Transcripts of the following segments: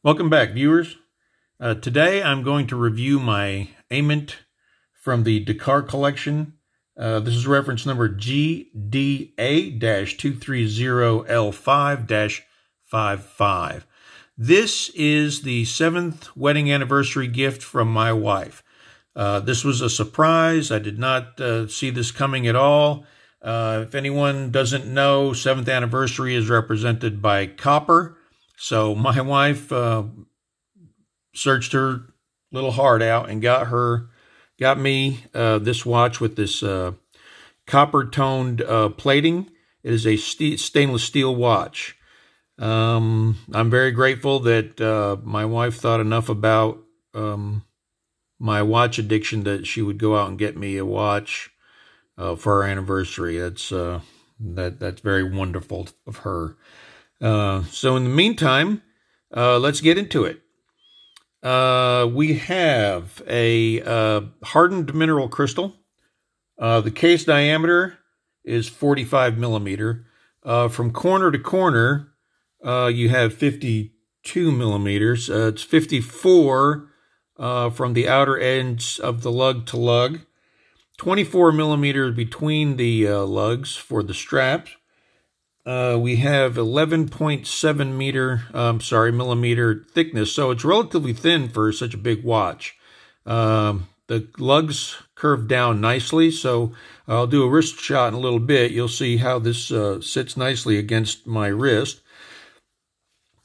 Welcome back, viewers. Today I'm going to review my Aimant from the Dakar collection. This is reference number GDA-230L5-55. This is the 7th wedding anniversary gift from my wife. This was a surprise. I did not see this coming at all. If anyone doesn't know, 7th anniversary is represented by copper. So my wife searched her little heart out and got me this watch with this copper-toned plating. It is a stainless steel watch. I'm very grateful that my wife thought enough about my watch addiction that she would go out and get me a watch for our anniversary. That's very wonderful of her. So in the meantime, let's get into it. We have a hardened mineral crystal. The case diameter is 45 millimeter. From corner to corner, you have 52 millimeters. It's 54 from the outer ends of the lug to lug. 24 millimeters between the lugs for the straps. We have 11.7 millimeter thickness, so it's relatively thin for such a big watch. The lugs curve down nicely, so I'll do a wrist shot in a little bit. You'll see how this sits nicely against my wrist.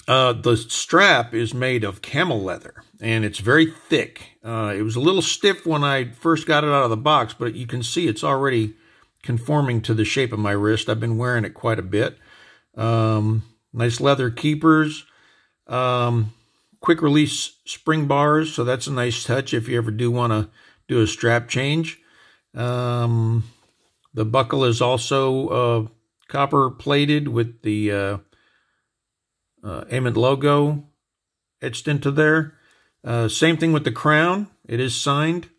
The strap is made of camel leather, and it's very thick. It was a little stiff when I first got it out of the box, but you can see it's already conforming to the shape of my wrist. I've been wearing it quite a bit. Nice leather keepers. Quick release spring bars, so that's a nice touch if you ever do want to do a strap change. The buckle is also copper plated with the Aimant logo etched into there. Same thing with the crown. It is signed.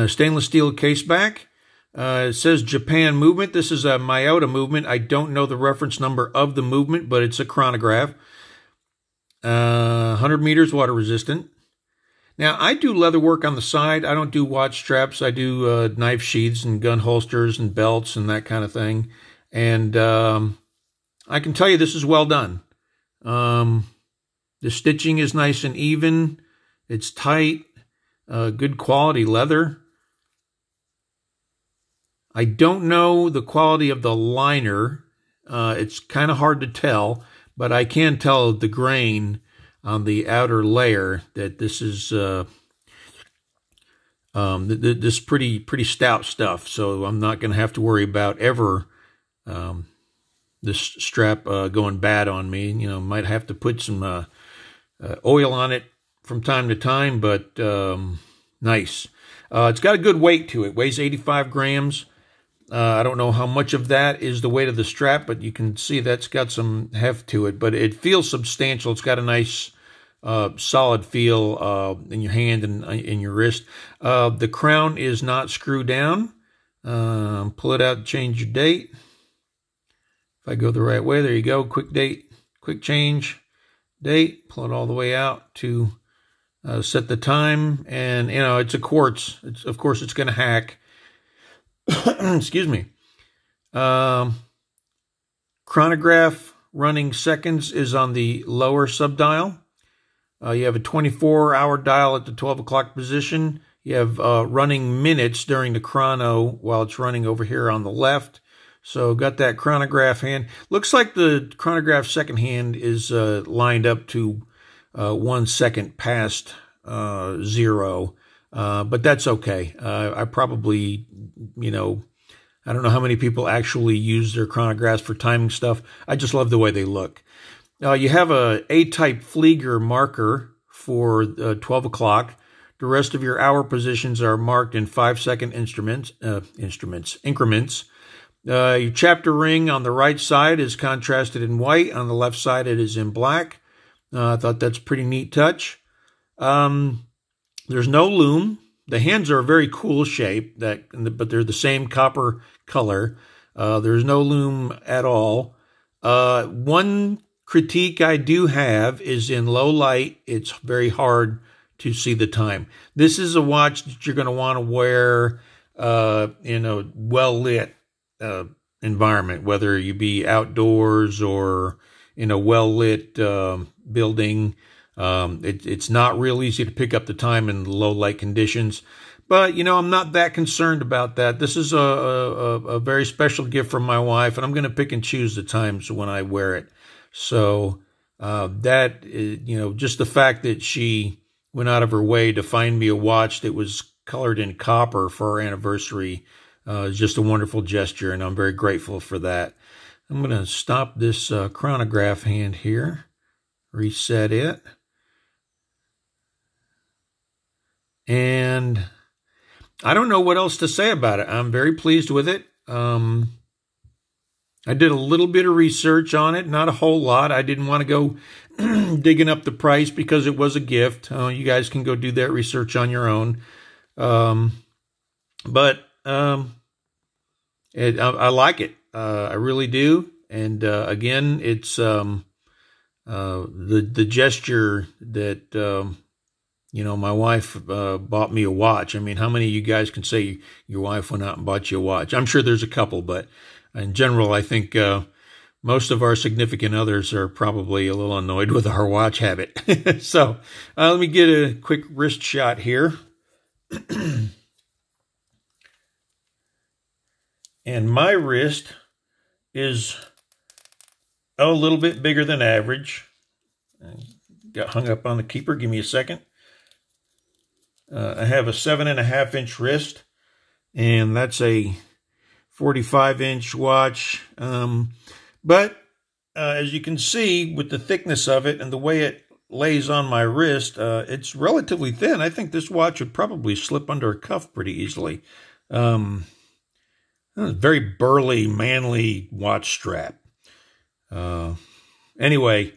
Stainless steel case back. It says Japan movement. This is a Miyota movement. I don't know the reference number of the movement, but it's a chronograph. 100 meters water resistant. Now, I do leather work on the side. I don't do watch straps. I do knife sheaths and gun holsters and belts and that kind of thing. And I can tell you this is well done. The stitching is nice and even. It's tight. Good quality leather. I don't know the quality of the liner. It's kind of hard to tell, but I can tell the grain on the outer layer that this is this pretty stout stuff. So I'm not going to have to worry about ever this strap going bad on me. You know, might have to put some oil on it from time to time, but nice. It's got a good weight to it. Weighs 85 grams. I don't know how much of that is the weight of the strap, but you can see that's got some heft to it. But it feels substantial. It's got a nice solid feel in your hand and in your wrist. The crown is not screwed down. Pull it out, change your date. If I go the right way, there you go. Quick date, quick change date. Pull it all the way out to set the time. And, you know, it's a quartz. Of course, it's going to hack. Excuse me. Chronograph running seconds is on the lower subdial. You have a 24-hour dial at the 12 o'clock position. You have running minutes during the chrono while it's running over here on the left. So got that chronograph hand. Looks like the chronograph second hand is lined up to 1 second past 0. But that's okay. I probably, you know, I don't know how many people actually use their chronographs for timing stuff. I just love the way they look. You have a A-type Flieger marker for 12 o'clock. The rest of your hour positions are marked in 5-second increments. Your chapter ring on the right side is contrasted in white. On the left side, it is in black. I thought that's a pretty neat touch. There's no loom. The hands are a very cool shape, but they're the same copper color. There's no loom at all. One critique I do have is in low light, it's very hard to see the time. This is a watch that you're going to want to wear in a well-lit environment, whether you be outdoors or in a well-lit building. It's not real easy to pick up the time in low light conditions. But, you know, I'm not that concerned about that. This is a very special gift from my wife, and I'm going to pick and choose the times when I wear it. So that, you know, just the fact that she went out of her way to find me a watch that was colored in copper for our anniversary is just a wonderful gesture, and I'm very grateful for that. I'm going to stop this chronograph hand here, reset it, and I don't know what else to say about it. I'm very pleased with it. I did a little bit of research on it, not a whole lot. I didn't want to go digging up the price because it was a gift. You guys can go do that research on your own. I like it. I really do. And again, it's the gesture that you know, my wife bought me a watch. I mean, how many of you guys can say your wife went out and bought you a watch? I'm sure there's a couple, but in general, I think most of our significant others are probably a little annoyed with our watch habit. So let me get a quick wrist shot here. And my wrist is a little bit bigger than average. Got hung up on the keeper. Give me a second. I have a 7.5-inch wrist, and that's a 45-inch watch. But as you can see, with the thickness of it and the way it lays on my wrist, it's relatively thin. I think this watch would probably slip under a cuff pretty easily. Very burly, manly watch strap. Anyway,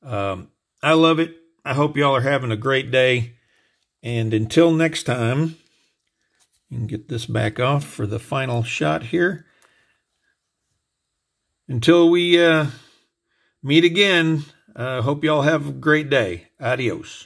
I love it. I hope y'all are having a great day. And until next time, you can get this back off for the final shot here. Until we meet again, hope y'all have a great day. Adios.